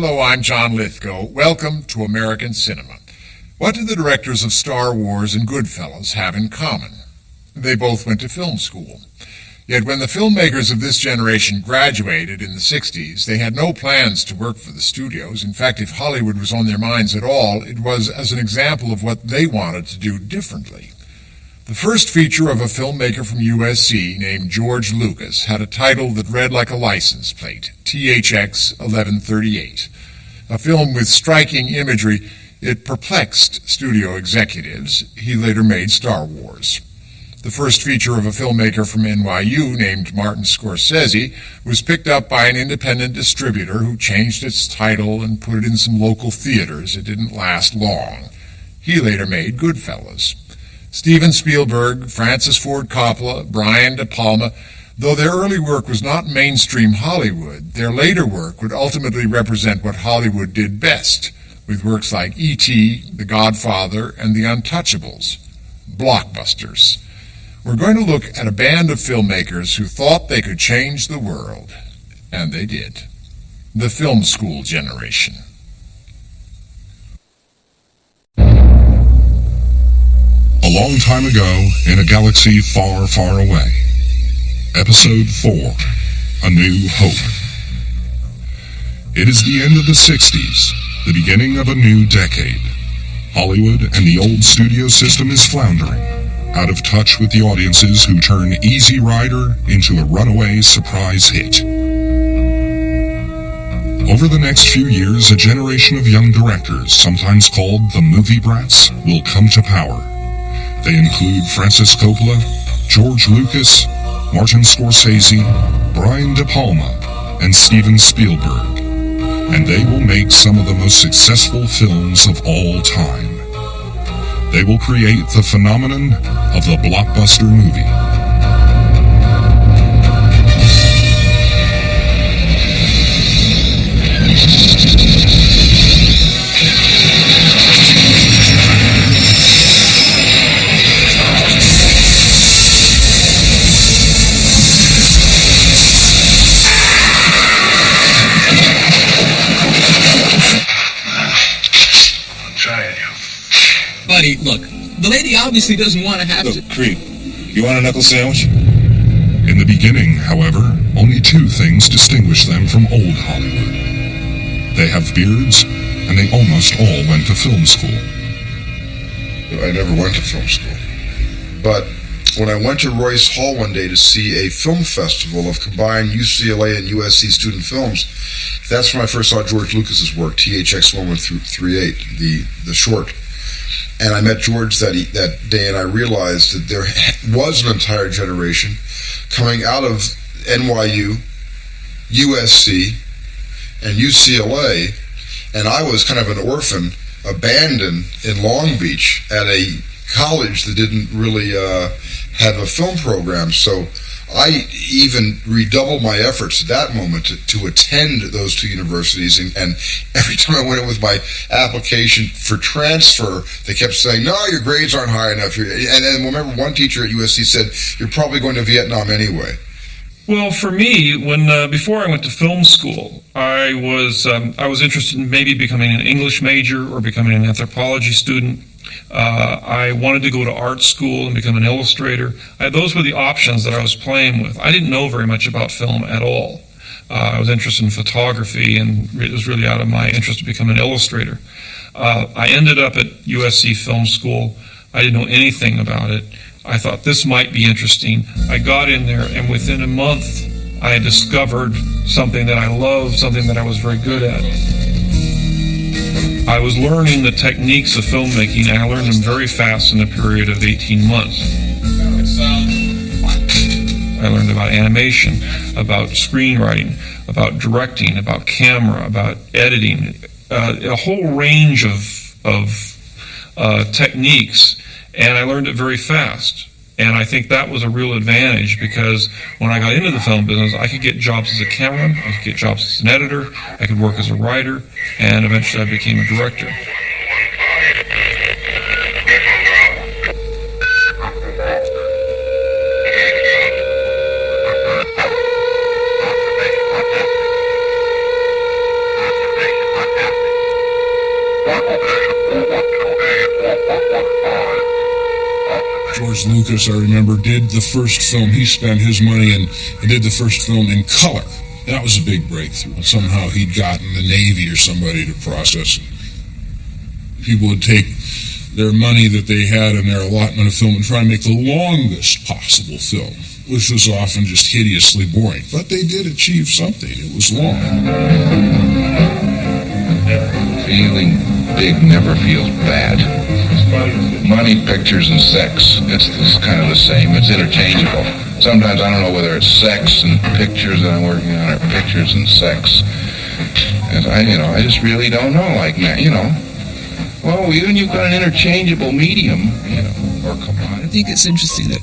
Hello, I'm John Lithgow. Welcome to American Cinema. What do the directors of Star Wars and Goodfellas have in common? They both went to film school. Yet when the filmmakers of this generation graduated in the 60s, they had no plans to work for the studios. In fact, if Hollywood was on their minds at all, it was as an example of what they wanted to do differently. The first feature of a filmmaker from USC named George Lucas had a title that read like a license plate, THX 1138. A film with striking imagery, it perplexed studio executives. He later made Star Wars. The first feature of a filmmaker from NYU named Martin Scorsese was picked up by an independent distributor who changed its title and put it in some local theaters. It didn't last long. He later made Goodfellas. Steven Spielberg, Francis Ford Coppola, Brian De Palma, though their early work was not mainstream Hollywood, their later work would ultimately represent what Hollywood did best, with works like E.T., The Godfather, and The Untouchables, blockbusters. We're going to look at a band of filmmakers who thought they could change the world, and they did. The film school generation. A long time ago, in a galaxy far, far away. Episode 4, A New Hope. It is the end of the 60s, the beginning of a new decade. Hollywood and the old studio system is floundering, out of touch with the audiences who turn Easy Rider into a runaway surprise hit. Over the next few years, a generation of young directors, sometimes called the movie brats, will come to power. They include Francis Coppola, George Lucas, Martin Scorsese, Brian De Palma, and Steven Spielberg. And they will make some of the most successful films of all time. They will create the phenomenon of the blockbuster movie. Buddy, look, the lady obviously doesn't want to have to... Look, Creep, you want a knuckle sandwich? In the beginning, however, only two things distinguish them from old Hollywood. They have beards, and they almost all went to film school. I never went to film school. But when I went to Royce Hall one day to see a film festival of combined UCLA and USC student films, that's when I first saw George Lucas's work, THX 1138, the short. And I met George that day, and I realized that there was an entire generation coming out of NYU, USC, and UCLA, and I was kind of an orphan, abandoned in Long Beach at a college that didn't really have a film program. So I even redoubled my efforts at that moment to attend those two universities, and every time I went in with my application for transfer, they kept saying, no, your grades aren't high enough. And remember, one teacher at USC said, you're probably going to Vietnam anyway. Well, for me, before I went to film school, I was interested in maybe becoming an English major or becoming an anthropology student. I wanted to go to art school and become an illustrator. Those were the options that I was playing with. I didn't know very much about film at all. I was interested in photography, and it was really out of my interest to become an illustrator. I ended up at USC Film School. I didn't know anything about it. I thought this might be interesting. I got in there, and within a month, I had discovered something that I loved, something that I was very good at. I was learning the techniques of filmmaking, and I learned them very fast in a period of 18 months. I learned about animation, about screenwriting, about directing, about camera, about editing, a whole range of techniques, and I learned it very fast. And I think that was a real advantage, because when I got into the film business, I could get jobs as a cameraman, I could get jobs as an editor, I could work as a writer, and eventually I became a director. George Lucas, I remember, did the first film. He spent his money and did the first film in color. That was a big breakthrough. Somehow he'd gotten the Navy or somebody to process it. People would take their money that they had in their allotment of film and try and make the longest possible film, which was often just hideously boring. But they did achieve something. It was long. Feeling big never feels bad. Money, pictures, and sex. It's kind of the same. It's interchangeable. Sometimes I don't know whether it's sex and pictures that I'm working on or pictures and sex. And I just really don't know. Like, well, even you've got an interchangeable medium, or come on. I think it's interesting that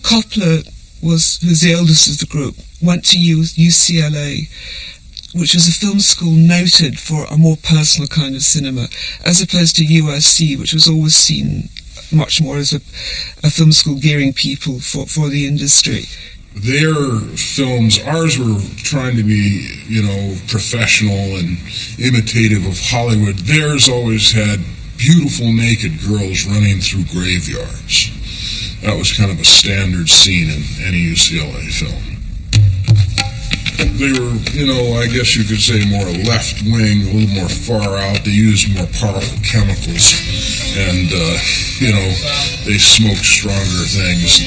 Coppola who's the eldest of the group, went to UCLA, which was a film school noted for a more personal kind of cinema, as opposed to USC, which was always seen much more as a film school gearing people for the industry. Their films, ours were trying to be, professional and imitative of Hollywood. Theirs always had beautiful naked girls running through graveyards. That was kind of a standard scene in any UCLA film. They were, I guess you could say more left wing, a little more far out. They used more powerful chemicals, and, they smoked stronger things.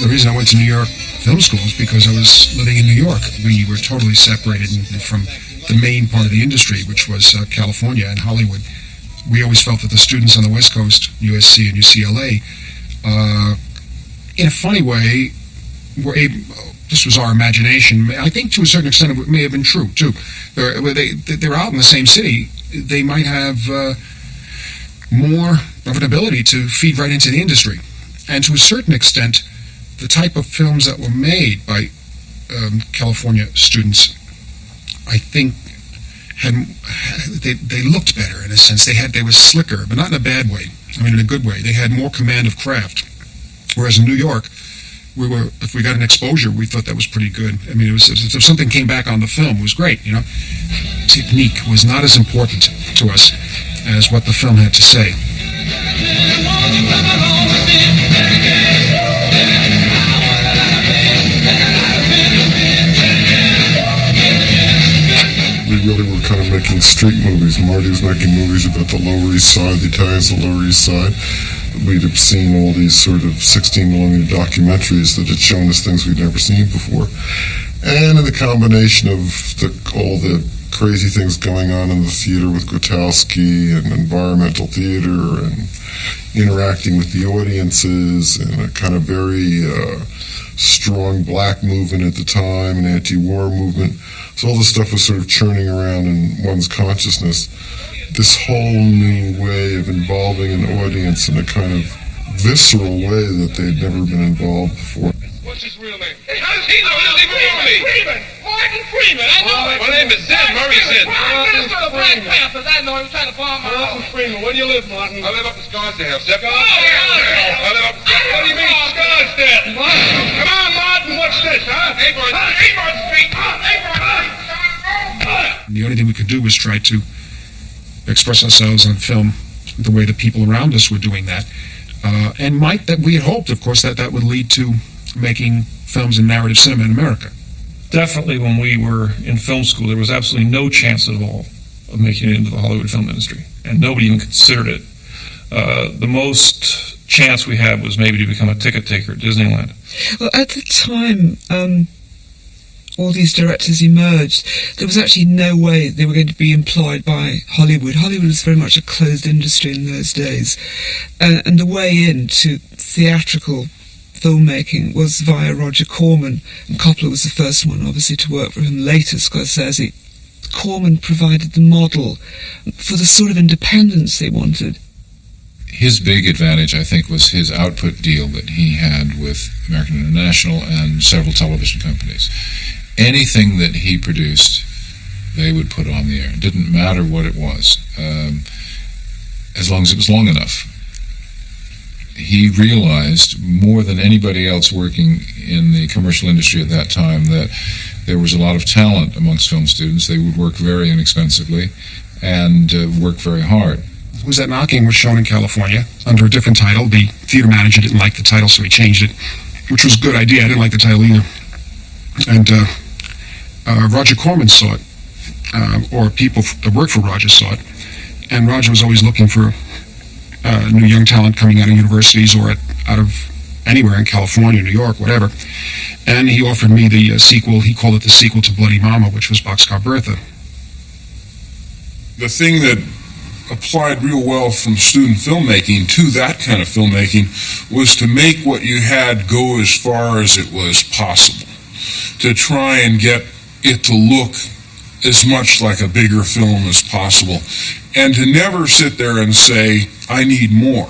The reason I went to New York Film School is because I was living in New York. We were totally separated from the main part of the industry, which was California and Hollywood. We always felt that the students on the West Coast, USC and UCLA, in a funny way, were able. This was our imagination. I think to a certain extent it may have been true too. They're out in the same city. They might have more of an ability to feed right into the industry, and to a certain extent, the type of films that were made by California students, I think, they looked better in a sense. They were slicker, but not in a bad way. I mean, in a good way. They had more command of craft. Whereas in New York, if we got an exposure, we thought that was pretty good. I mean, if something came back on the film, it was great. Technique was not as important to us as what the film had to say. We really were kind of making street movies. Marty was making movies about the Lower East Side, the Italians of the Lower East Side. We'd have seen all these sort of 16mm documentaries that had shown us things we'd never seen before. And in the combination of all the crazy things going on in the theater with Grotowski and environmental theater and interacting with the audiences and a kind of very strong black movement at the time, an anti-war movement. So all this stuff was sort of churning around in one's consciousness. This whole new way of involving an audience in a kind of visceral way that they'd never been involved before. What's his real name? Hey, how does he know? Does he know me? Freeman! Martin Freeman! I know him! My name is Sid Murray Sid. Minister of the Black Panthers. I know him. He was trying to bomb my house. Freeman, where do you live, Martin? I live up in Scarsdale, Sip. Oh, yeah! I live up in Scarsdale. What do you mean, Scarsdale? Come on, Martin, what's this, huh? Acorn Street! Acorn Street! The only thing we could do was try to express ourselves on film the way the people around us were doing that. And we had hoped, of course, that would lead to making films in narrative cinema in America. Definitely when we were in film school, there was absolutely no chance at all of making it into the Hollywood film industry, and nobody even considered it. The most chance we had was maybe to become a ticket taker at Disneyland. Well, at the time, all these directors emerged, there was actually no way they were going to be employed by Hollywood. Hollywood was very much a closed industry in those days. And the way into theatrical filmmaking was via Roger Corman, and Coppola was the first one, obviously, to work for him. Later, Scorsese. Corman provided the model for the sort of independence they wanted. His big advantage, I think, was his output deal that he had with American International and several television companies. Anything that he produced, they would put on the air. It didn't matter what it was, as long as it was long enough. he realized more than anybody else working in the commercial industry at that time that there was a lot of talent amongst film students. They would work very inexpensively and work very hard. Who's That Knocking was shown in California under a different title. The theater manager didn't like the title, so he changed it, which was a good idea. I didn't like the title either. And Roger Corman saw it, or people that worked for Roger saw it. And Roger was always looking for new young talent coming out of universities or out of anywhere in California, New York, whatever. And he offered me the sequel. He called it the sequel to Bloody Mama, which was Boxcar Bertha. The thing that applied real well from student filmmaking to that kind of filmmaking was to make what you had go as far as it was possible, to try and get it to look as much like a bigger film as possible, and to never sit there and say, I need more.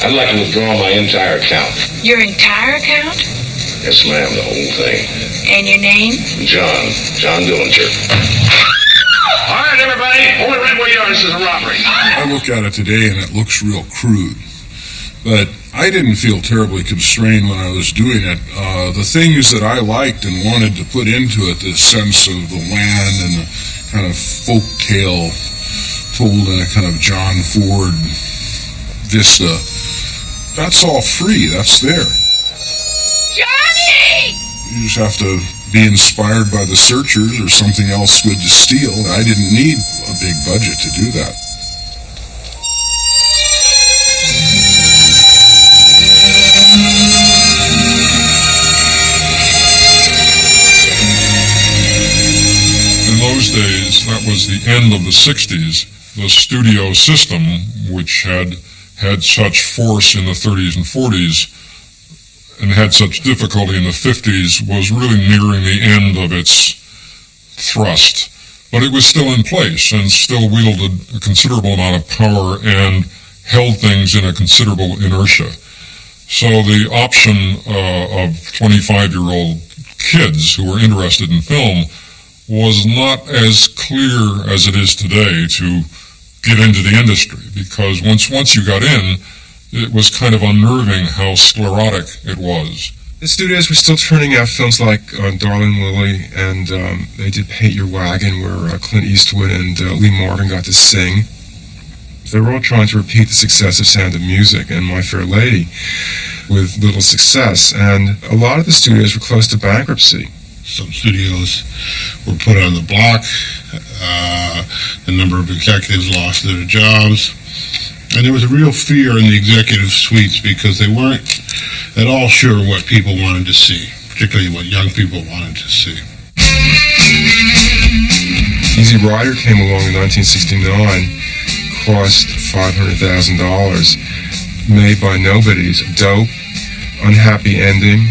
I'd like to withdraw my entire account. Your entire account? Yes, ma'am, the whole thing. And your name? John Dillinger. All right, everybody, hold it right where you are. This is a robbery. I look at it today and it looks real crude, but I didn't feel terribly constrained when I was doing it. The things that I liked and wanted to put into it, the sense of the land and the kind of folk tale told in a kind of John Ford vista, that's all free, that's there. Johnny! You just have to be inspired by The Searchers or something else good to steal. I didn't need a big budget to do that. In those days, that was the end of the 60s. The studio system, which had such force in the 30s and 40s, and had such difficulty in the 50s, was really nearing the end of its thrust. But it was still in place and still wielded a considerable amount of power and held things in a considerable inertia. So the option of 25-year-old kids who were interested in film was not as clear as it is today to get into the industry, because once you got in, it was kind of unnerving how sclerotic it was. The studios were still turning out films like Darling Lily, and they did Paint Your Wagon, where Clint Eastwood and Lee Marvin got to sing. They were all trying to repeat the success of Sound of Music and My Fair Lady with little success, and a lot of the studios were close to bankruptcy. Some studios were put on the block. A number of executives lost their jobs. And there was a real fear in the executive suites because they weren't at all sure what people wanted to see, particularly what young people wanted to see. Easy Rider came along in 1969, cost $500,000, made by nobodies, dope, unhappy ending,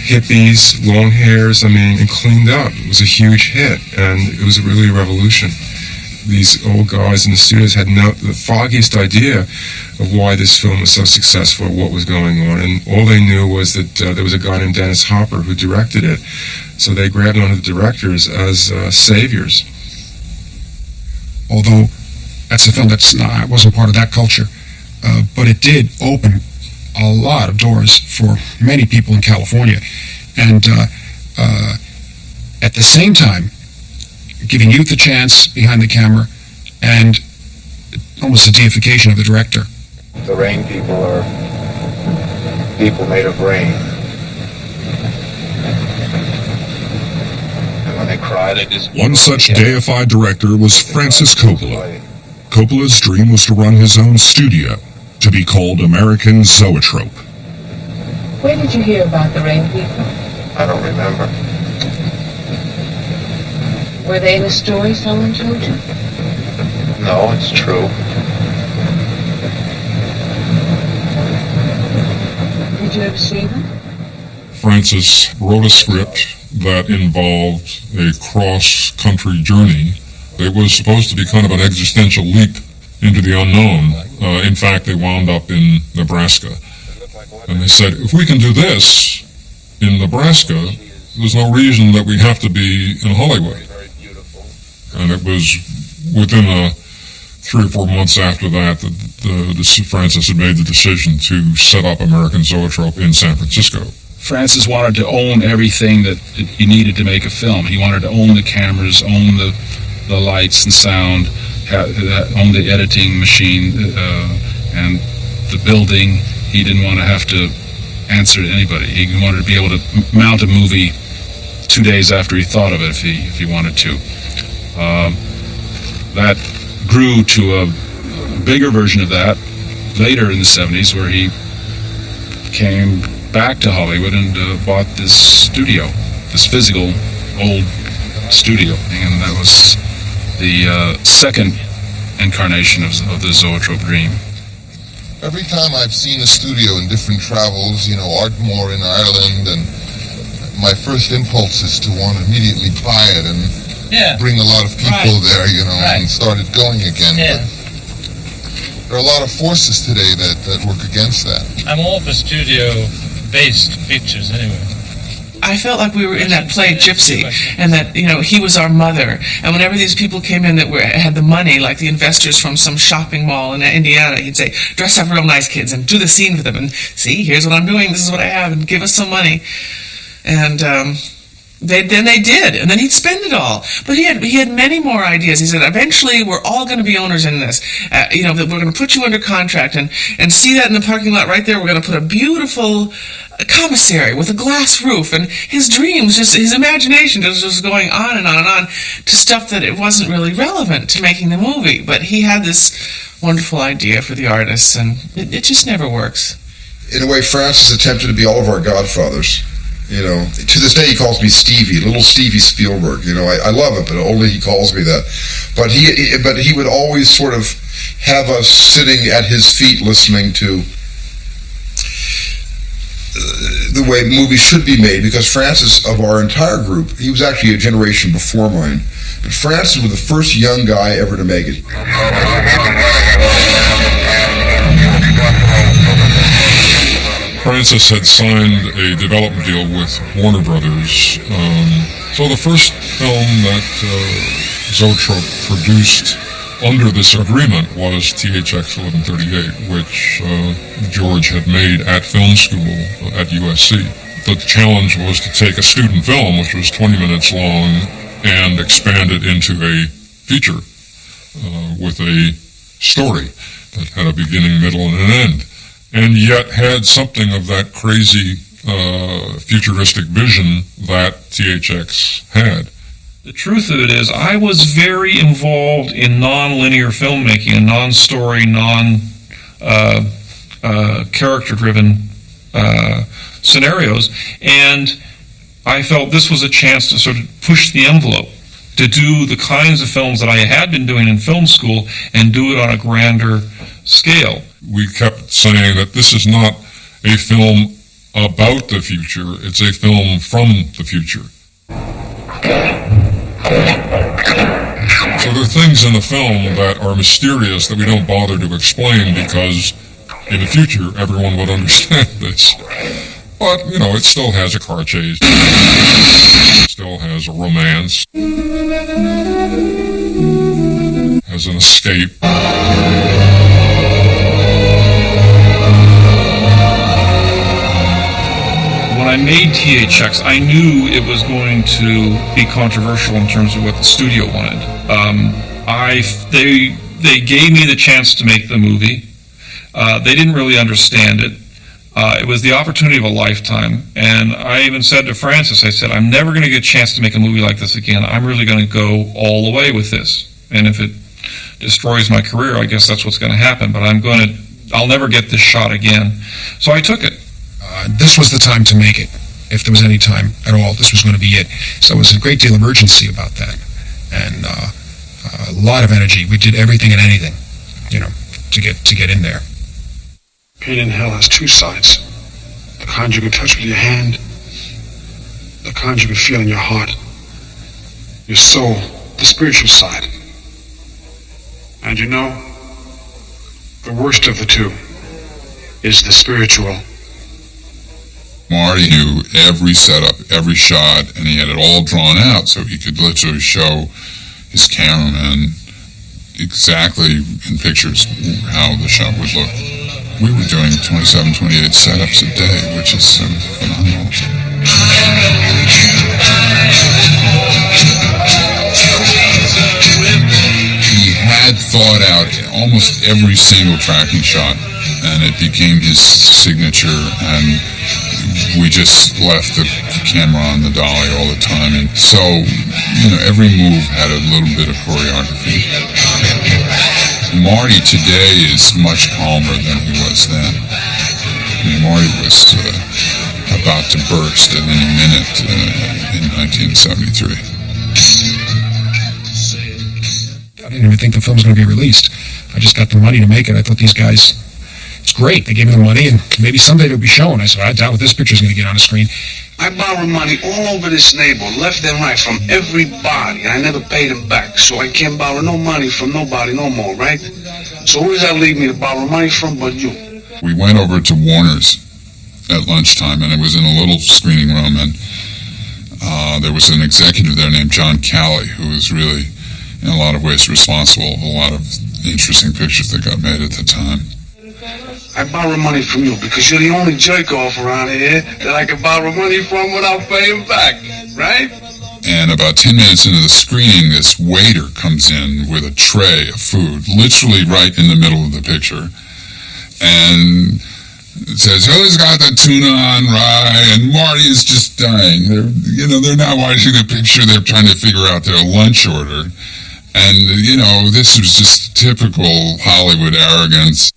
hippies, long hairs, and cleaned up. It was a huge hit, and it was really a revolution. These old guys in the studios had the foggiest idea of why this film was so successful, what was going on, and all they knew was that there was a guy named Dennis Hopper who directed it. So they grabbed onto the directors as saviors. Although that's a film I wasn't part of that culture, but it did open a lot of doors for many people in California, and at the same time, giving youth a chance behind the camera, and almost a deification of the director. The Rain people are people made of rain. And when they cry, they just... One such deified director was Francis Coppola. Coppola's dream was to run his own studio, to be called American Zoetrope. Where did you hear about the Rain people? I don't remember. Were they in a story someone told you? No, it's true. Did you ever see them? Francis wrote a script that involved a cross-country journey. It was supposed to be kind of an existential leap into the unknown. In fact, they wound up in Nebraska. And they said, if we can do this in Nebraska, there's no reason that we have to be in Hollywood. And it was within 3 or 4 months after that Francis had made the decision to set up American Zoetrope in San Francisco. Francis wanted to own everything that he needed to make a film. He wanted to own the cameras, own the lights and sound, own the editing machine, and the building. He didn't want to have to answer to anybody. He wanted to be able to mount a movie 2 days after he thought of it if he wanted to. That grew to a bigger version of that later in the 70s, where he came back to Hollywood and bought this studio, this physical old studio, and that was the second incarnation of the Zoetrope dream. Every time I've seen a studio in different travels, Ardmore in Ireland, and my first impulse is to want to immediately buy it and bring a lot of people there, and start it going again. Yeah. But there are a lot of forces today that work against that. I'm all for studio-based pictures anyway. I felt like we were in that play Gypsy, and that, he was our mother. And whenever these people came in that had the money, like the investors from some shopping mall in Indiana, he'd say, dress up real nice, kids, and do the scene for them. And see, here's what I'm doing, this is what I have, and give us some money. And they did, and then he'd spend it all. But he had many more ideas. He said, eventually we're all going to be owners in this. That we're going to put you under contract, and see that in the parking lot right there. We're going to put a beautiful commissary with a glass roof, and his dreams, his imagination just going on and on and on to stuff that it wasn't really relevant to making the movie. But he had this wonderful idea for the artists, and it just never works. In a way, Francis attempted to be all of our godfathers. To this day he calls me Stevie, little Stevie Spielberg. I love it, but only he calls me that. But he would always sort of have us sitting at his feet listening to the way movies should be made, because Francis, of our entire group, he was actually a generation before mine, but Francis was the first young guy ever to make it. Francis had signed a development deal with Warner Brothers. So the first film that Zoetrope produced under this agreement was THX 1138, which George had made at film school at USC. The challenge was to take a student film, which was 20 minutes long, and expand it into a feature with a story that had a beginning, middle, and an end, and yet had something of that crazy futuristic vision that THX had. The truth of it is, I was very involved in non-linear filmmaking and non-story, character-driven scenarios, and I felt this was a chance to sort of push the envelope, to do the kinds of films that I had been doing in film school and do it on a grander scale. We kept saying that this is not a film about the future, it's a film from the future. So there are things in the film that are mysterious that we don't bother to explain because in the future everyone would understand this. But, it still has a car chase. It still has a romance. Has an escape. When I made THX, I knew it was going to be controversial in terms of what the studio wanted. They gave me the chance to make the movie. They didn't really understand it. It was the opportunity of a lifetime, and I even said to Francis, I said, I'm never going to get a chance to make a movie like this again. I'm really going to go all the way with this, and if it destroys my career, I guess that's what's going to happen, but I'll never get this shot again. So I took it. This was the time to make it. If there was any time at all, this was going to be it. So there was a great deal of urgency about that, and a lot of energy. We did everything and anything, to get in there. Pain in Hell has two sides. The kind you can touch with your hand, the kind you can feel in your heart, your soul, the spiritual side. And the worst of the two is the spiritual. Marty knew every setup, every shot, and he had it all drawn out so he could literally show his cameraman exactly in pictures how the shot would look. We were doing 27, 28 setups a day, which is phenomenal. He had thought out almost every single tracking shot, and it became his signature, and we just left the camera on the dolly all the time. And so, every move had a little bit of choreography. Marty today is much calmer than he was then. Marty was about to burst at any minute in 1973. I didn't even think the film was going to be released. I just got the money to make it. I thought these guys, it's great. They gave me the money, and maybe someday it'll be shown. I said, I doubt this picture's going to get on the screen. I borrowed money all over this neighborhood, left and right, from everybody. I never paid them back, so I can't borrow no money from nobody no more, right? So who does that leave me to borrow money from but you? We went over to Warner's at lunchtime, and it was in a little screening room, and there was an executive there named John Calley, who was really, in a lot of ways, responsible for a lot of interesting pictures that got made at the time. I borrow money from you because you're the only jerk-off around here that I can borrow money from without paying back, right? And about 10 minutes into the screening, this waiter comes in with a tray of food, literally right in the middle of the picture, and says, "Who's got the tuna on rye?" And Marty is just dying. They're not watching the picture. They're trying to figure out their lunch order. And, this was just typical Hollywood arrogance.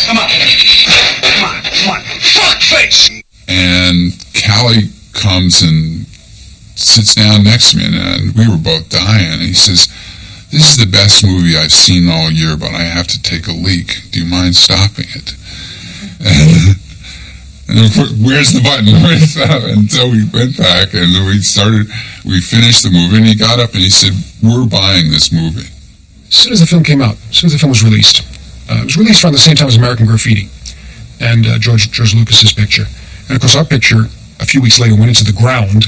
Come on. Fuck face! And Callie comes and sits down next to me, and we were both dying. And he says, "This is the best movie I've seen all year, but I have to take a leak. Do you mind stopping it?" And where's the button? And so we went back and we finished the movie, and he got up and he said, "We're buying this movie." As soon as the film came out, as soon as the film was released, it was released around the same time as American Graffiti and George Lucas's picture. And of course our picture, a few weeks later, went into the ground,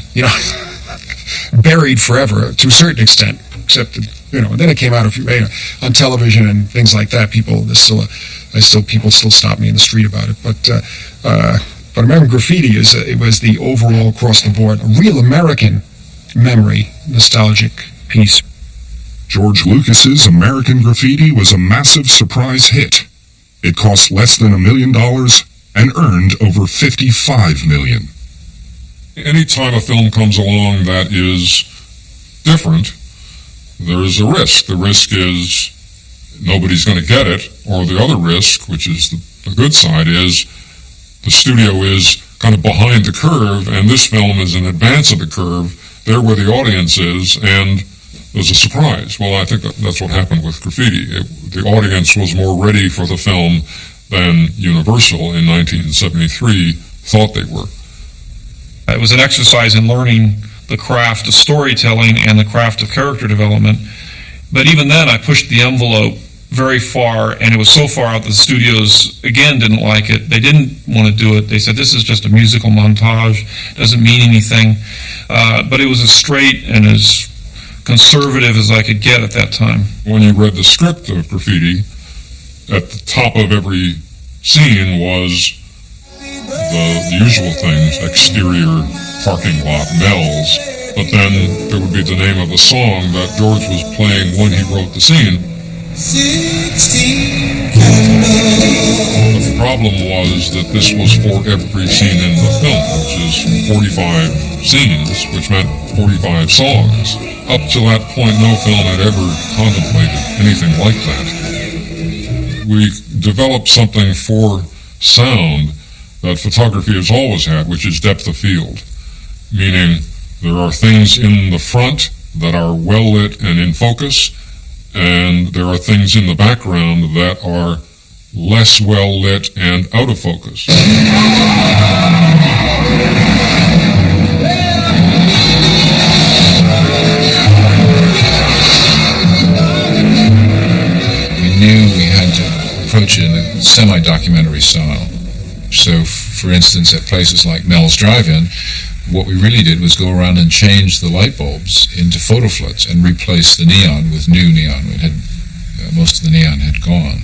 buried forever to a certain extent, except that, and then it came out on television and things like that. People still stop me in the street about it. But American Graffiti it was the overall across the board, a real American memory, nostalgic piece. George Lucas's American Graffiti was a massive surprise hit. It cost less than $1 million and earned over $55 million. Anytime a film comes along that is different, there is a risk. The risk is nobody's going to get it, or the other risk, which is the good side, is the studio is kind of behind the curve, and this film is in advance of the curve. They're where the audience is, and there's a surprise. Well, I think that's what happened with Graffiti. The audience was more ready for the film than Universal in 1973 thought they were. It was an exercise in learning the craft of storytelling and the craft of character development. But even then, I pushed the envelope very far, and it was so far out that the studios, again, didn't like it. They didn't want to do it. They said, this is just a musical montage, doesn't mean anything. But it was as straight and as conservative as I could get at that time. When you read the script of Graffiti, at the top of every scene was the usual things, exterior parking lot, Mel's, but then there would be the name of the song that George was playing when he wrote the scene. 16 But the problem was that this was for every scene in the film, which is 45 scenes, which meant 45 songs. Up to that point, no film had ever contemplated anything like that. We developed something for sound that photography has always had, which is depth of field, meaning there are things in the front that are well lit and in focus, and there are things in the background that are less well lit and out of focus. We knew we had to approach it in a semi-documentary style. So, for instance, at places like Mel's Drive-In, What we really did was go around and change the light bulbs into photo floods and replace the neon with new neon. It had most of the neon had gone.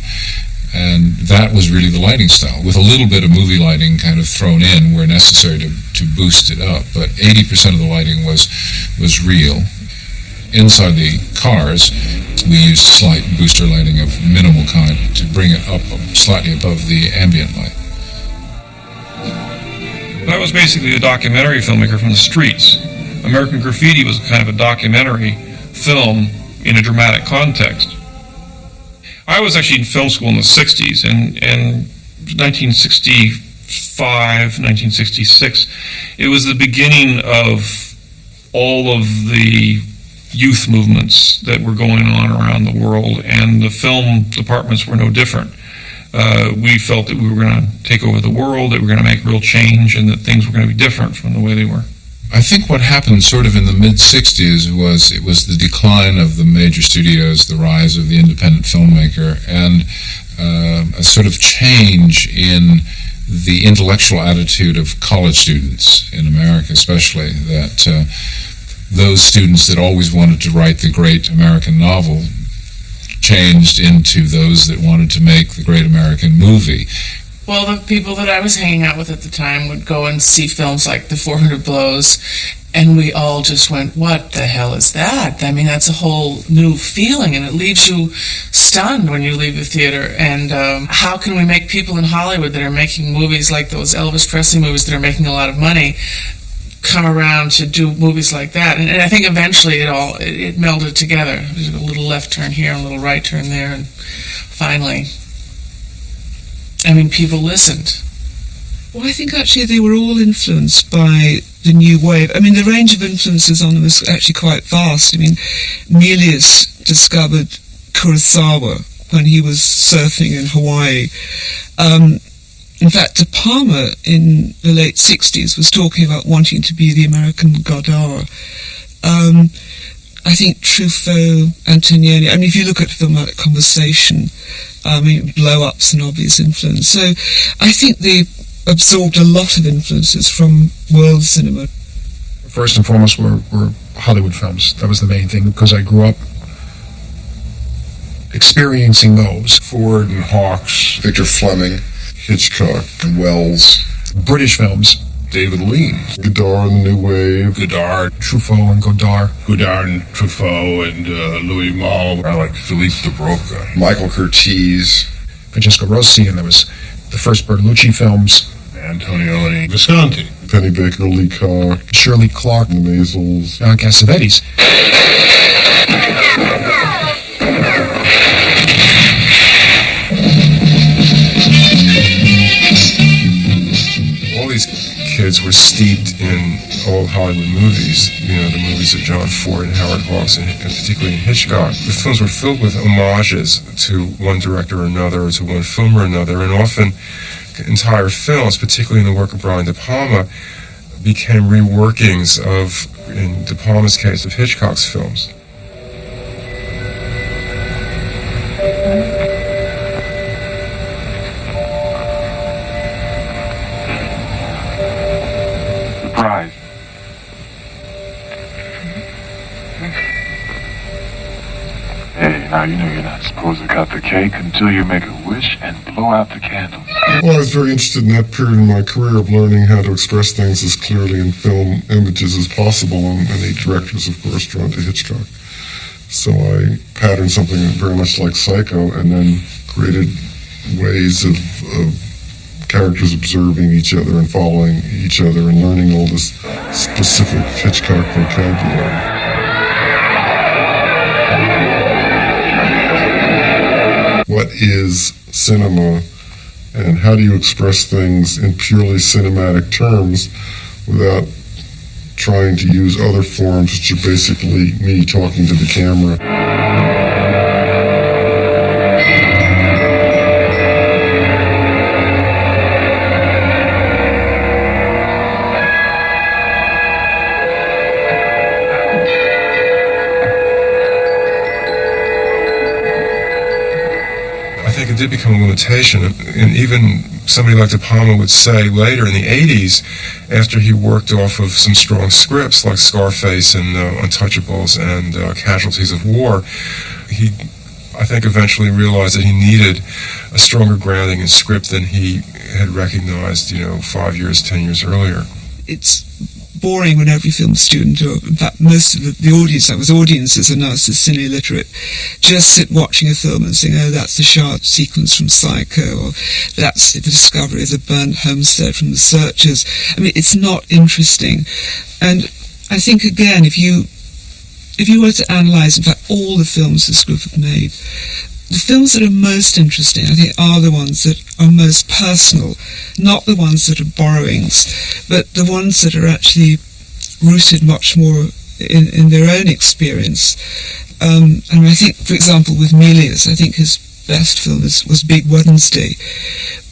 And that was really the lighting style, with a little bit of movie lighting kind of thrown in where necessary to boost it up. But 80% of the lighting was real. Inside the cars, we used slight booster lighting of minimal kind to bring it up slightly above the ambient light. I was basically a documentary filmmaker from the streets. American Graffiti was kind of a documentary film in a dramatic context. I was actually in film school in the 60s, and 1965, 1966, it was the beginning of all of the youth movements that were going on around the world, and the film departments were no different. We felt that we were going to take over the world, that we were going to make real change, and that things were going to be different from the way they were. I think what happened sort of in the mid-60s was the decline of the major studios, the rise of the independent filmmaker, and a sort of change in the intellectual attitude of college students in America especially, that those students that always wanted to write the great American novel changed into those that wanted to make the great American movie. Well, the people that I was hanging out with at the time would go and see films like The 400 Blows, and we all just went, what the hell is that? I mean, that's a whole new feeling, and it leaves you stunned when you leave the theater. And how can we make people in Hollywood that are making movies like those Elvis Presley movies that are making a lot of money come around to do movies like that? And I think eventually it melded together. There's a little left turn here, a little right turn there, and finally, I mean, people listened. Well, I think actually they were all influenced by the new wave. I mean, the range of influences on them was actually quite vast. I mean, Milius discovered Kurosawa when he was surfing in Hawaii. In fact, De Palma in the late 60s was talking about wanting to be the American Godard. I think Truffaut, Antonioni, I mean, if you look at Filmatic Conversation, Blow-Up's an obvious influence. So I think they absorbed a lot of influences from world cinema. First and foremost were Hollywood films. That was the main thing, because I grew up experiencing those. Ford and Hawks, Victor Fleming, Hitchcock and Wells. British films. David Lean. Godard and the New Wave. Godard, Truffaut and Godard. Godard and Truffaut and Louis Malle. I like Philippe de Broca. Michael Curtiz. Francesco Rossi, and there was the first Bertolucci films. Antonioni. Visconti. Penny Baker, Leacock. Shirley Clark. The Maisels. John Cassavetes. All these kids were steeped in old Hollywood movies, the movies of John Ford and Howard Hawks, and particularly in Hitchcock. The films were filled with homages to one director or another, or to one film or another, and often entire films, particularly in the work of Brian De Palma, became reworkings of, in De Palma's case, of Hitchcock's films. Surprise. Hey, now you know you're not supposed to cut the cake until you make a wish and blow out the candles. Well, I was very interested in that period in my career of learning how to express things as clearly in film images as possible, and many directors, of course, drawn to Hitchcock. So I patterned something very much like Psycho, and then created ways of characters observing each other and following each other and learning all this specific Hitchcock vocabulary. What is cinema, and how do you express things in purely cinematic terms without trying to use other forms, which are basically me talking to the camera? it did become a limitation. And even somebody like De Palma would say later in the 80s, after he worked off of some strong scripts like Scarface and Untouchables and Casualties of War, he, I think, eventually realized that he needed a stronger grounding in script than he had recognized, 5 years, 10 years earlier. It's boring when every film student, or in fact most of the audience, that was audiences and now it's the cine literate, just sit watching a film and saying, oh, that's the shot sequence from Psycho, or that's the discovery of the burnt homestead from The Searchers. I mean, it's not interesting. And I think, again, if you were to analyse, in fact, all the films this group have made, the films that are most interesting, I think, are the ones that are most personal, not the ones that are borrowings, but the ones that are actually rooted much more in their own experience. And I think, for example, with Milius, I think his best film was Big Wednesday,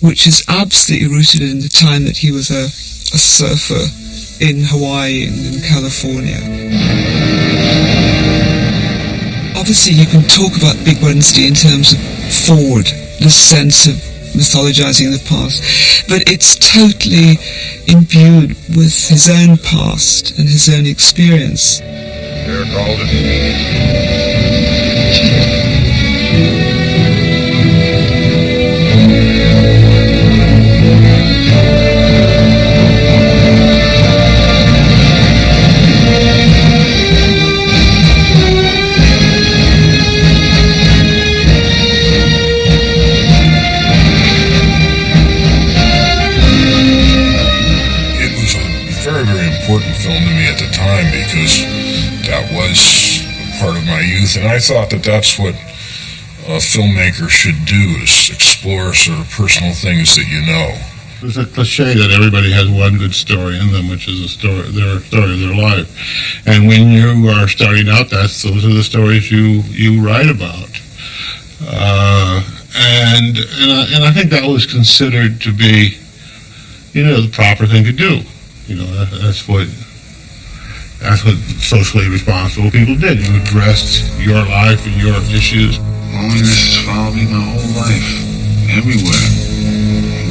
which is absolutely rooted in the time that he was a surfer in Hawaii and in California. Obviously, you can talk about Big Wednesday in terms of Ford, the sense of mythologizing the past, but it's totally imbued with his own past and his own experience. Eric Alden. Important film to me at the time because that was part of my youth, and I thought that that's what a filmmaker should do, is explore sort of personal things that you know. There's a cliche that everybody has one good story in them, which is their story of their life. And when you are starting out, those are the stories you write about. And I think that was considered to be, the proper thing to do. That's what socially responsible people did. You addressed your life and your issues. Loneliness has followed me my whole life, everywhere.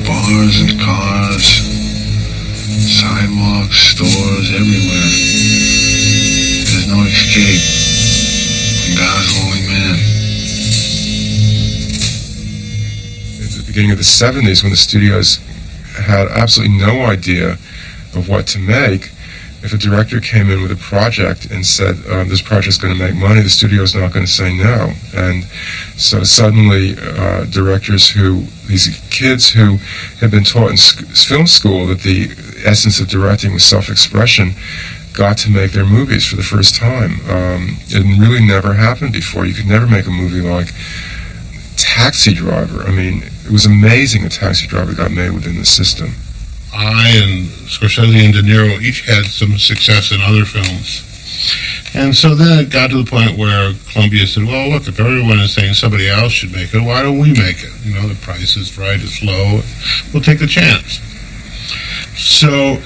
Bars and cars, sidewalks, stores, everywhere. There's no escape from God's holy man. At the beginning of the 70s, when the studios had absolutely no idea of what to make, if a director came in with a project and said, this project's going to make money, the studio's not going to say no. And so suddenly these kids who had been taught in film school that the essence of directing was self-expression, got to make their movies for the first time. It really never happened before. You could never make a movie like Taxi Driver. I mean, it was amazing that Taxi Driver got made within the system. I and Scorsese and De Niro each had some success in other films. And so then it got to the point where Columbia said, well, look, if everyone is saying somebody else should make it, why don't we make it? The price is right, it's low, we'll take the chance. So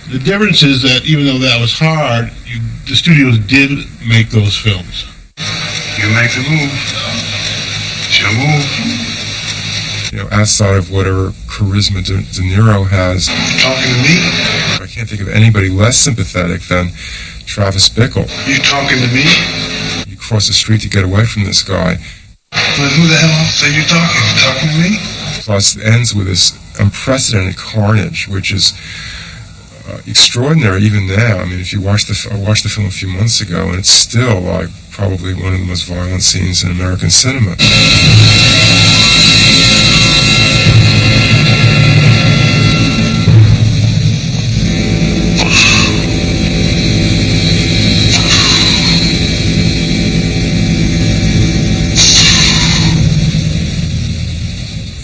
the difference is that even though that was hard, the studios did make those films. You make the move. It's your move. Outside of whatever charisma De Niro has. Talking to me? I can't think of anybody less sympathetic than Travis Bickle. You talking to me? You cross the street to get away from this guy. But who the hell else are you talking? You talking to me? Plus, it ends with this unprecedented carnage, which is extraordinary even now. I mean, if you watch I watched the film a few months ago, and it's still probably one of the most violent scenes in American cinema.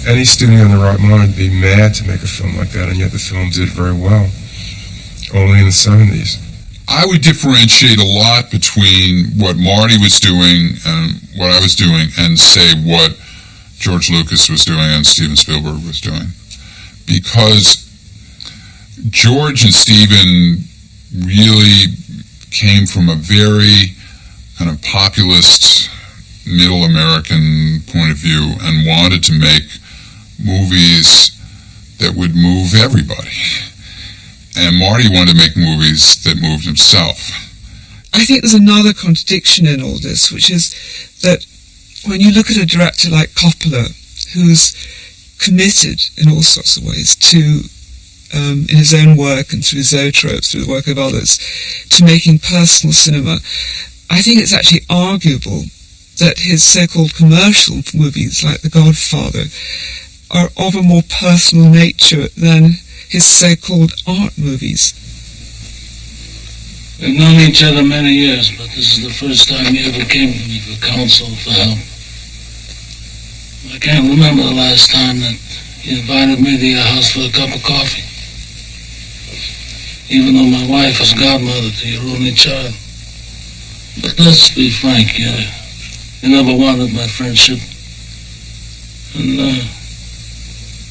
Any studio in the right mind would be mad to make a film like that, and yet the film did very well, only in the 70s. I would differentiate a lot between what Marty was doing and what I was doing, and say what George Lucas was doing and Steven Spielberg was doing. Because George and Steven really came from a very kind of populist middle American point of view and wanted to make movies that would move everybody. And Marty wanted to make movies that moved himself. I think there's another contradiction in all this, which is that when you look at a director like Coppola, who's committed in all sorts of ways to, in his own work and through zoetropes, through the work of others, to making personal cinema, I think it's actually arguable that his so-called commercial movies, like The Godfather, are of a more personal nature than his so-called art movies. We've known each other many years, but this is the first time you ever came to me for counsel, for help. I can't remember the last time that you invited me to your house for a cup of coffee. Even though my wife is godmother to your only child. But let's be frank, you never wanted my friendship. And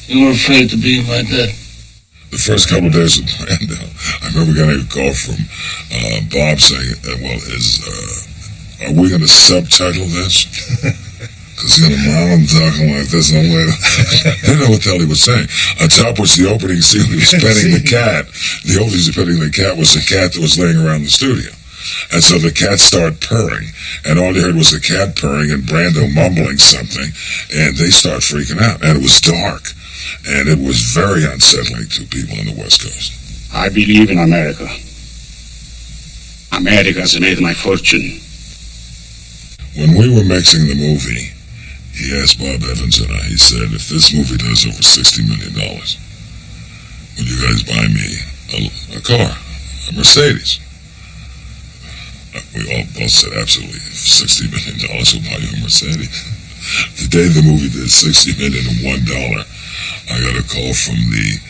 you were afraid to be my debt. The first couple of days of Brando, I remember getting a call from Bob saying, are we going to subtitle this? Because he had a mom talking like this, and I'm like, I didn't know what the hell he was saying. On top was the opening scene, he was petting the cat. The old he's petting the cat was the cat that was laying around the studio. And so the cat started purring, and all you heard was the cat purring and Brando mumbling something, and they started freaking out. And it was dark, and it was very unsettling to people on the West Coast. I believe in America. America has made my fortune. When we were mixing the movie, he asked Bob Evans and I, he said, if this movie does over $60 million, will you guys buy me a car, a Mercedes? We all both said, absolutely. $60 million will buy you a Mercedes. The day the movie did $60 million and $1, I got a call from the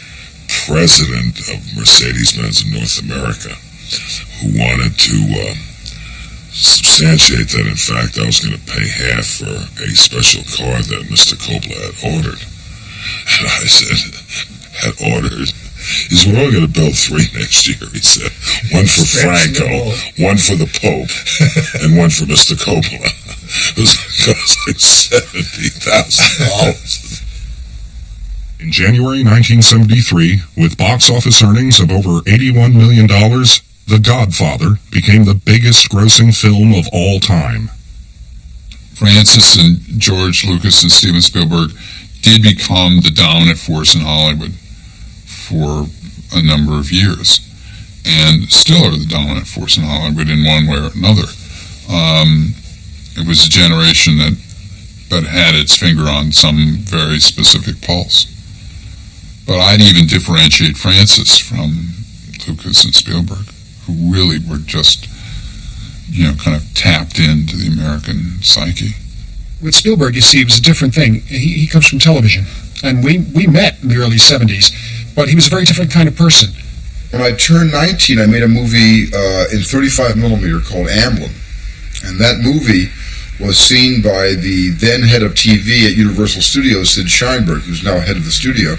president of Mercedes-Benz in North America who wanted to substantiate that, in fact, I was going to pay half for a special car that Mr. Coppola had ordered. And I said, had ordered? He said, we're only going to build 3 next year, he said. One for Franco, one for the Pope, and one for Mr. Coppola. It was like $70,000. In January 1973, with box office earnings of over $81 million, The Godfather became the biggest grossing film of all time. Francis and George Lucas and Steven Spielberg did become the dominant force in Hollywood for a number of years, and still are the dominant force in Hollywood in one way or another. It was a generation that had its finger on some very specific pulse. But I'd even differentiate Francis from Lucas and Spielberg, who really were just, kind of tapped into the American psyche. With Spielberg, you see, it was a different thing. He comes from television, and we met in the early 70s, but he was a very different kind of person. When I turned 19, I made a movie in 35mm called Amblin, and that movie was seen by the then head of TV at Universal Studios, Sid Sheinberg, who's now head of the studio.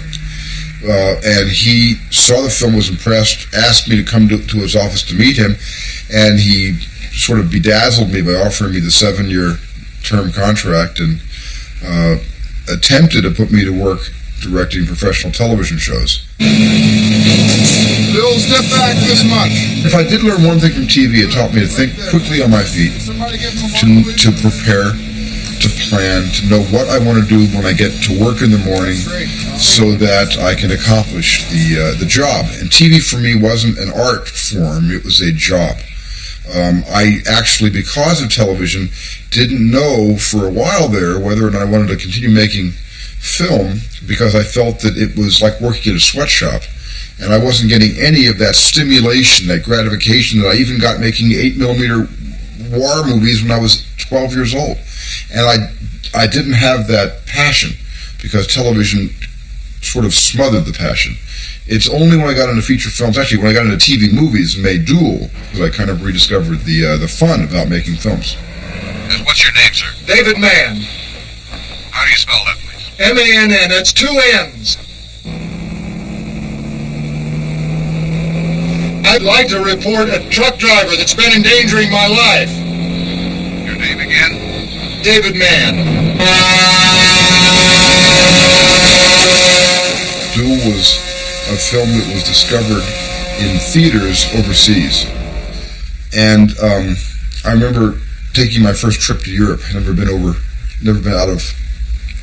And he saw the film, was impressed, asked me to come to his office to meet him, and he sort of bedazzled me by offering me the 7-year term contract and attempted to put me to work directing professional television shows. Bill, step back this much. If I did learn one thing from TV, it taught me to think quickly on my feet, to prepare, to plan, to know what I want to do when I get to work in the morning so that I can accomplish the job. And TV for me wasn't an art form, it was a job. I actually, because of television, didn't know for a while there whether or not I wanted to continue making film, because I felt that it was like working at a sweatshop, and I wasn't getting any of that stimulation, that gratification that I even got making 8mm war movies when I was 12 years old. And I didn't have that passion, because television sort of smothered the passion. It's only when I got into feature films, actually when I got into TV movies and made Duel, that I kind of rediscovered the fun about making films. And what's your name, sir? David Mann. How do you spell that, please? M-A-N-N, it's 2 N's. I'd like to report a truck driver that's been endangering my life. Your name again? David Mann. Duel was a film that was discovered in theaters overseas. And I remember taking my first trip to Europe. I'd never been out of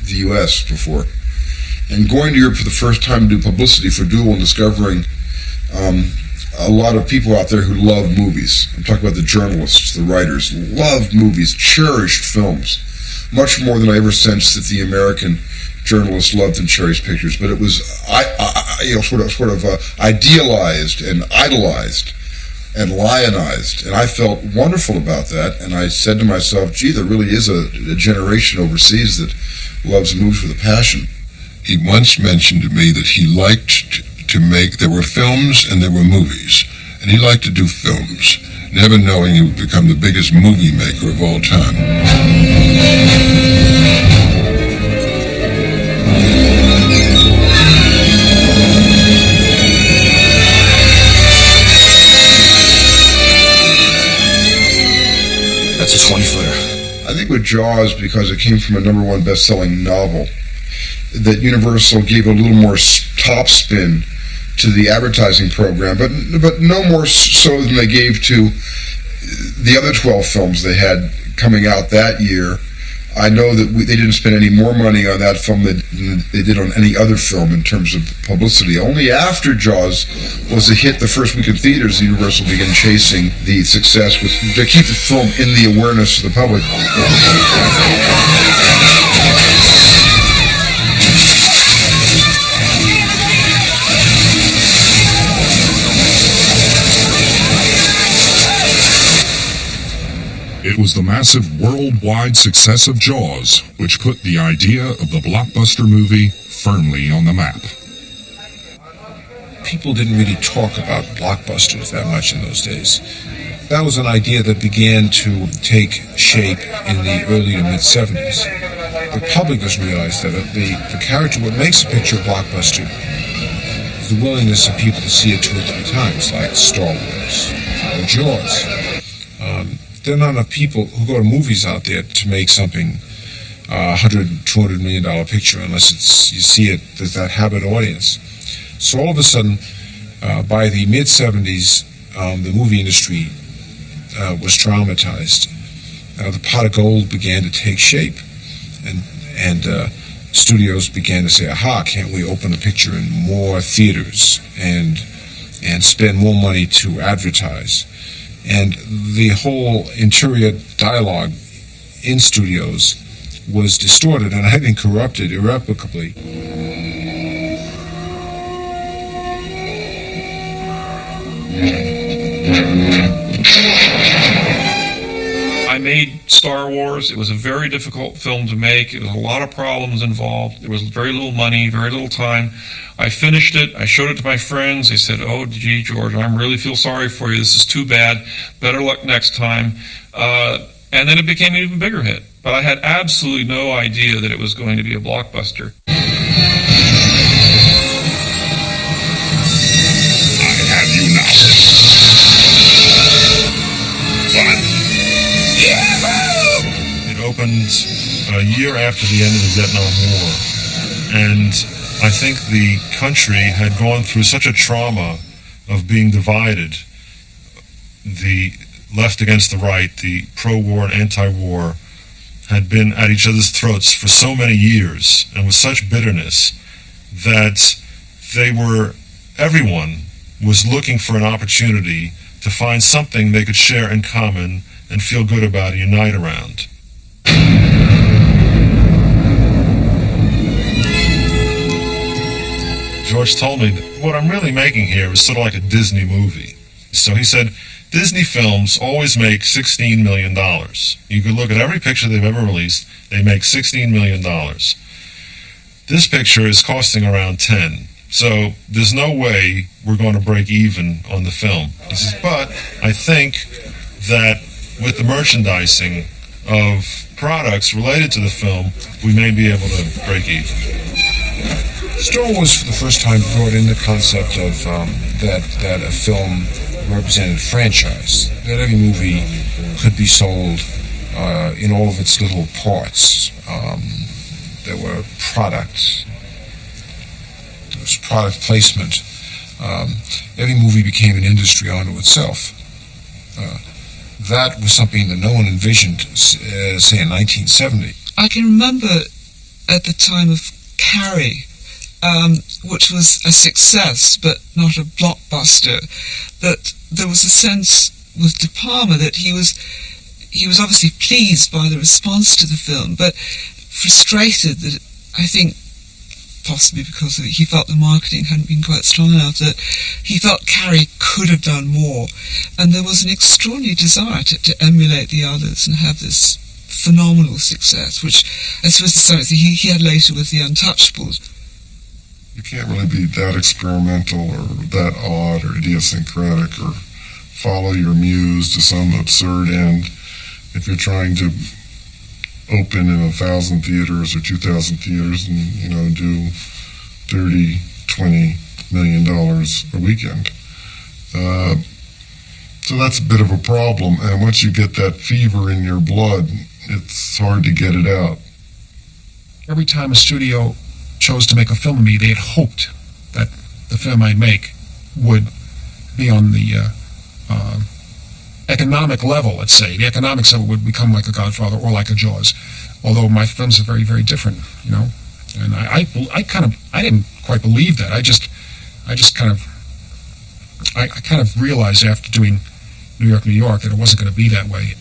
the U.S. before. And going to Europe for the first time to do publicity for Duel and discovering a lot of people out there who love movies. I'm talking about the journalists, the writers, loved movies, cherished films, much more than I ever sensed that the American journalists loved and cherished pictures. But it was sort of idealized and idolized and lionized, and I felt wonderful about that. And I said to myself, "Gee, there really is a generation overseas that loves movies with a passion." He once mentioned to me that he liked to make, there were films and there were movies, and he liked to do films, never knowing he would become the biggest movie maker of all time. That's a 20-footer. I think with Jaws, because it came from a #1 best-selling novel, that Universal gave a little more top spin to the advertising program, but no more so than they gave to the other 12 films they had coming out that year. I know that they didn't spend any more money on that film than they did on any other film in terms of publicity. Only after Jaws was a hit the first week in theaters, Universal began chasing the success to keep the film in the awareness of the public. It was the massive worldwide success of Jaws which put the idea of the blockbuster movie firmly on the map. People didn't really talk about blockbusters that much in those days. That was an idea that began to take shape in the early to mid-70s. The public has realized that the character, what makes a picture a blockbuster is the willingness of people to see it 2 or 3 times, like Star Wars or Jaws. There are not enough people who go to movies out there to make something $100, $200 million picture unless you see it, there's that habit audience. So all of a sudden, by the mid-70s, the movie industry was traumatized. The pot of gold began to take shape, and studios began to say, aha, can't we open a picture in more theaters and spend more money to advertise? And the whole interior dialogue in studios was distorted and I think corrupted irrevocably. I made Star Wars. It was a very difficult film to make. There was a lot of problems involved. There was very little money, very little time. I finished it. I showed it to my friends. They said, "Oh, gee, George, I really feel sorry for you. This is too bad. Better luck next time." And then it became an even bigger hit. But I had absolutely no idea that it was going to be a blockbuster. I have you now. It opened a year after the end of the Vietnam War, and I think the country had gone through such a trauma of being divided, the left against the right, the pro-war and anti-war, had been at each other's throats for so many years and with such bitterness that everyone was looking for an opportunity to find something they could share in common and feel good about and unite around. George told me that what I'm really making here is sort of like a Disney movie. So he said, Disney films always make $16 million. You could look at every picture they've ever released, they make $16 million. This picture is costing around 10. So there's no way we're going to break even on the film. He says, but I think that with the merchandising of products related to the film, we may be able to break even. Star Wars for the first time brought in the concept of that a film represented franchise, that every movie could be sold in all of its little parts. There were products. There was product placement. Every movie became an industry unto itself. That was something that no one envisioned, say, in 1970. I can remember at the time of Carrie, which was a success but not a blockbuster, that there was a sense with De Palma that he was obviously pleased by the response to the film, but frustrated that, I think, possibly because he felt the marketing hadn't been quite strong enough, that he felt Carrie could have done more, and there was an extraordinary desire to emulate the others and have this phenomenal success, which I suppose is something he had later with The Untouchables. You can't really be that experimental or that odd or idiosyncratic or follow your muse to some absurd end if you're trying to open in 1,000 theaters or 2,000 theaters and, do $30, $20 million a weekend. So that's a bit of a problem, and once you get that fever in your blood, it's hard to get it out. Every time a studio chose to make a film of me, they had hoped that the film I'd make would be on the economic level, let's say. The economics of it would become like a Godfather or like a Jaws, although my films are very, very different, And I didn't quite believe that. I kind of realized after doing New York, New York, that it wasn't going to be that way.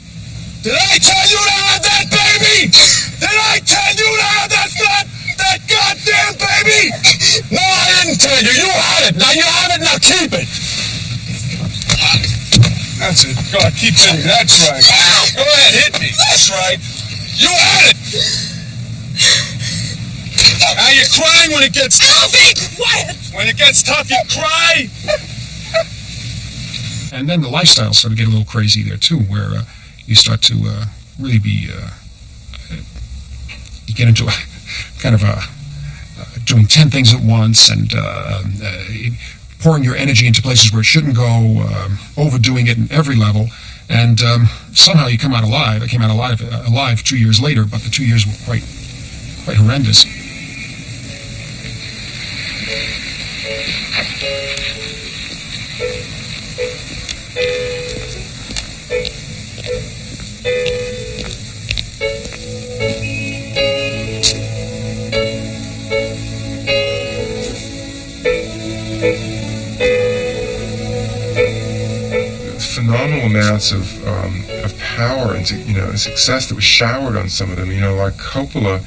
Did I tell you to have that baby? Did I tell you to have that goddamn baby? No, I didn't tell you. You had it. Now you have it. Now keep it. That's it. Go ahead, keep hitting. That's right. Go ahead, hit me. That's right. You had it. Now you're crying when it gets tough. Be quiet. When it gets tough, you cry. And then the lifestyle started to get a little crazy there too, where you start to really be, you get into a kind of doing 10 things at once and pouring your energy into places where it shouldn't go, overdoing it in every level, and somehow you come out alive. I came out alive 2 years later, but the 2 years were quite horrendous. Phenomenal amounts of power and success that was showered on some of them. Like Coppola,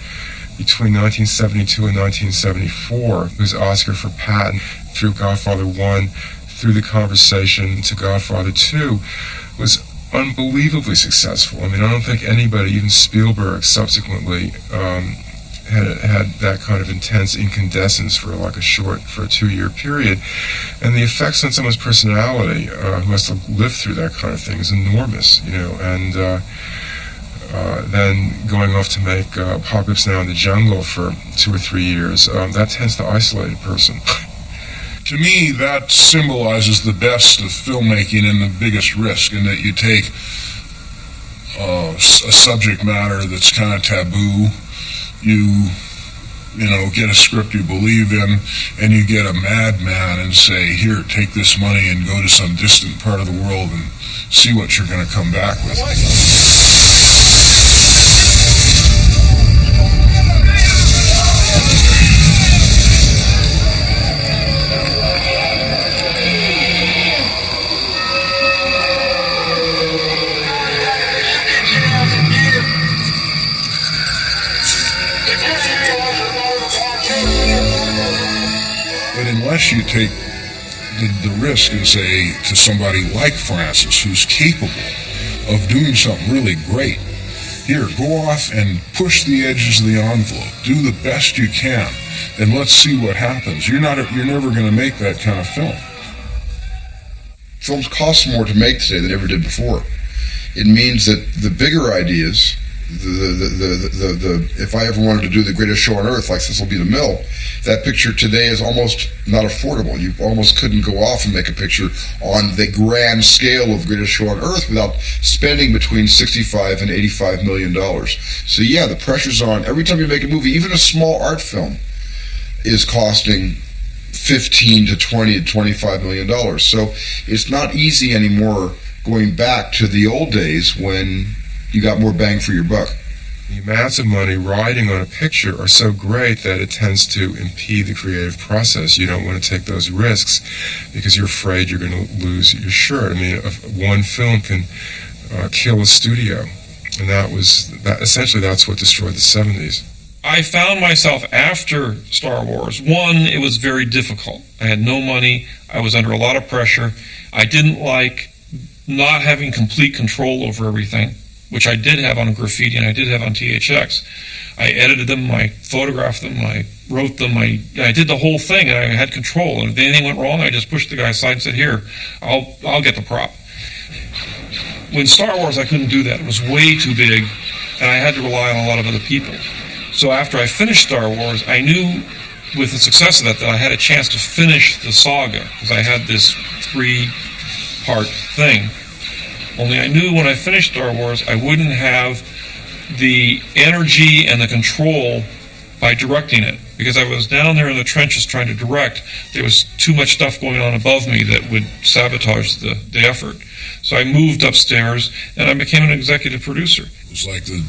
between 1972 and 1974, was Oscar for Patton through Godfather 1, through The Conversation to Godfather 2, was unbelievably successful. I don't think anybody, even Spielberg, subsequently had that kind of intense incandescence for a 2-year period. And the effects on someone's personality, who has to live through that kind of thing, is enormous, and then going off to make Apocalypse Now in the Jungle for 2 or 3 years, that tends to isolate a person. To me, that symbolizes the best of filmmaking and the biggest risk, in that you take a subject matter that's kind of taboo, you get a script you believe in, and you get a madman and say, here, take this money and go to some distant part of the world and see what you're going to come back with. Unless you take the risk and say to somebody like Francis, who's capable of doing something really great, here, go off and push the edges of the envelope, do the best you can, and let's see what happens. You're never going to make that kind of film. Films cost more to make today than ever did before. It means that the bigger ideas if I ever wanted to do the greatest show on earth, like Cecil B. DeMille, that picture today is almost not affordable. You almost couldn't go off and make a picture on the grand scale of greatest show on earth without spending between $65 and $85 million. So yeah, the pressure's on. Every time you make a movie, even a small art film, is costing $15 to $20 to $25 million. So it's not easy anymore going back to the old days when you got more bang for your buck. The amounts of money riding on a picture are so great that it tends to impede the creative process. You don't want to take those risks because you're afraid you're going to lose your shirt. I mean, one film can kill a studio, and essentially that's what destroyed the 70s. I found myself after Star Wars. One, it was very difficult. I had no money. I was under a lot of pressure. I didn't like not having complete control over everything, which I did have on Graffiti and I did have on THX. I edited them, I photographed them, I wrote them, I did the whole thing, and I had control. And if anything went wrong, I just pushed the guy aside and said, "Here, I'll get the prop." When Star Wars, I couldn't do that. It was way too big, and I had to rely on a lot of other people. So after I finished Star Wars, I knew with the success of that I had a chance to finish the saga, because I had this 3-part thing. Only I knew when I finished Star Wars, I wouldn't have the energy and the control by directing it, because I was down there in the trenches trying to direct. There was too much stuff going on above me that would sabotage the effort. So I moved upstairs and I became an executive producer. It was like the,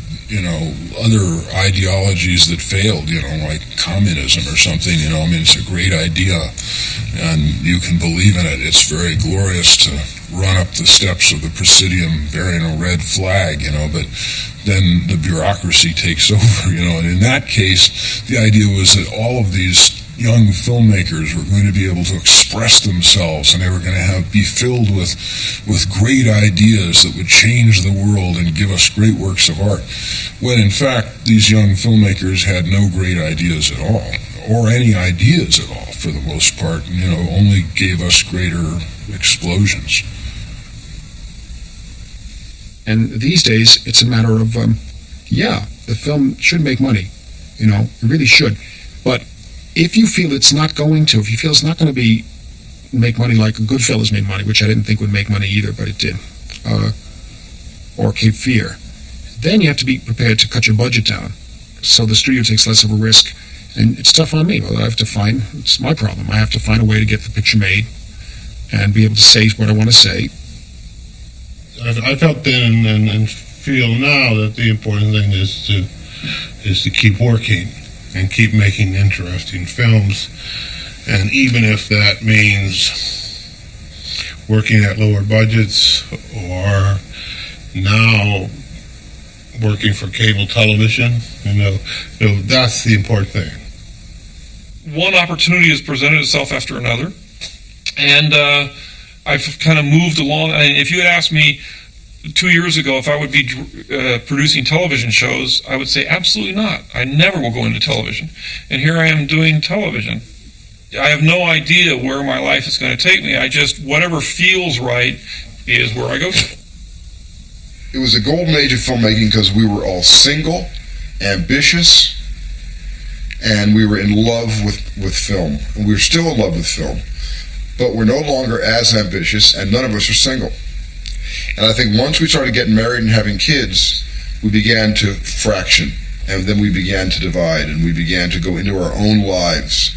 other ideologies that failed, like communism or something, I mean, it's a great idea and you can believe in it. It's very glorious to run up the steps of the Presidium bearing a red flag, but then the bureaucracy takes over, and in that case, the idea was that all of these young filmmakers were going to be able to express themselves, and they were going to be filled with great ideas that would change the world and give us great works of art, when in fact these young filmmakers had no great ideas at all, or any ideas at all for the most part, only gave us greater explosions. And these days, it's a matter of, the film should make money. It really should. But if you feel it's not going to, if you feel it's not going to make money like Goodfellas made money, which I didn't think would make money either, but it did, or Cape Fear, then you have to be prepared to cut your budget down so the studio takes less of a risk. And it's tough on me. Well, it's my problem. I have to find a way to get the picture made and be able to say what I want to say. I felt then and feel now that the important thing is to keep working and keep making interesting films, and even if that means working at lower budgets or now working for cable television, that's the important thing. One opportunity has presented itself after another, and I've kind of moved along. I mean, if you had asked me 2 years ago if I would be producing television shows, I would say absolutely not. I never will go into television. And here I am doing television. I have no idea where my life is going to take me. Whatever feels right is where I go to. It was a golden age of filmmaking because we were all single, ambitious, and we were in love with film. And we're still in love with film. But we're no longer as ambitious, and none of us are single. And I think once we started getting married and having kids, we began to fraction, and then we began to divide, and we began to go into our own lives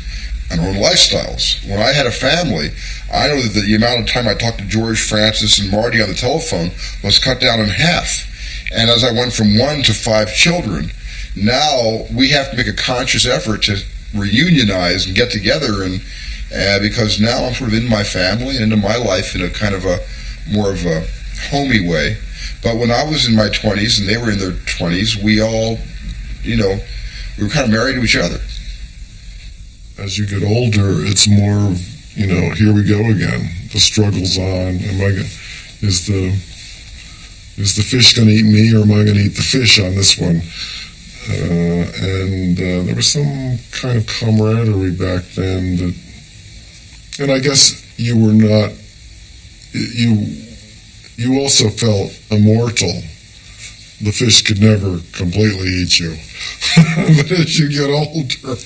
and our own lifestyles. When I had a family, I know that the amount of time I talked to George, Francis, and Marty on the telephone was cut down in half. And as I went from 1 to 5 children, now we have to make a conscious effort to reunionize and get together, and because now I'm sort of in my family and into my life in a kind of a more of a homey way. But when I was in my 20s and they were in their 20s, we all, we were kind of married to each other. As you get older, it's more, here we go again. The struggle's on. Is the fish going to eat me, or am I going to eat the fish on this one? And there was some kind of camaraderie back then and I guess you were not, you also felt immortal the fish could never completely eat you. But as you get older,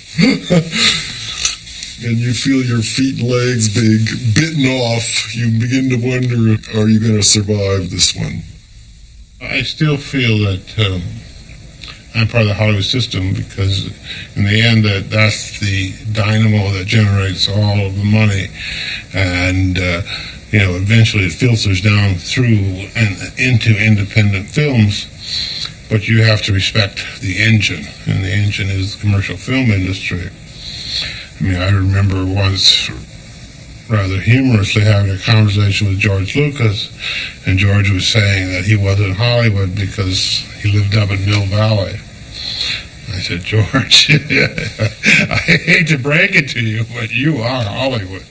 and you feel your feet and legs being bitten off, you begin to wonder, are you going to survive this one? I still feel that I'm part of the Hollywood system because in the end that's the dynamo that generates all of the money, and eventually it filters down through and into independent films, but you have to respect the engine, and the engine is the commercial film industry. I mean, I remember once rather humorously having a conversation with George Lucas, and George was saying that he wasn't Hollywood because he lived up in Mill Valley. I said, George, I hate to break it to you, but you are Hollywood.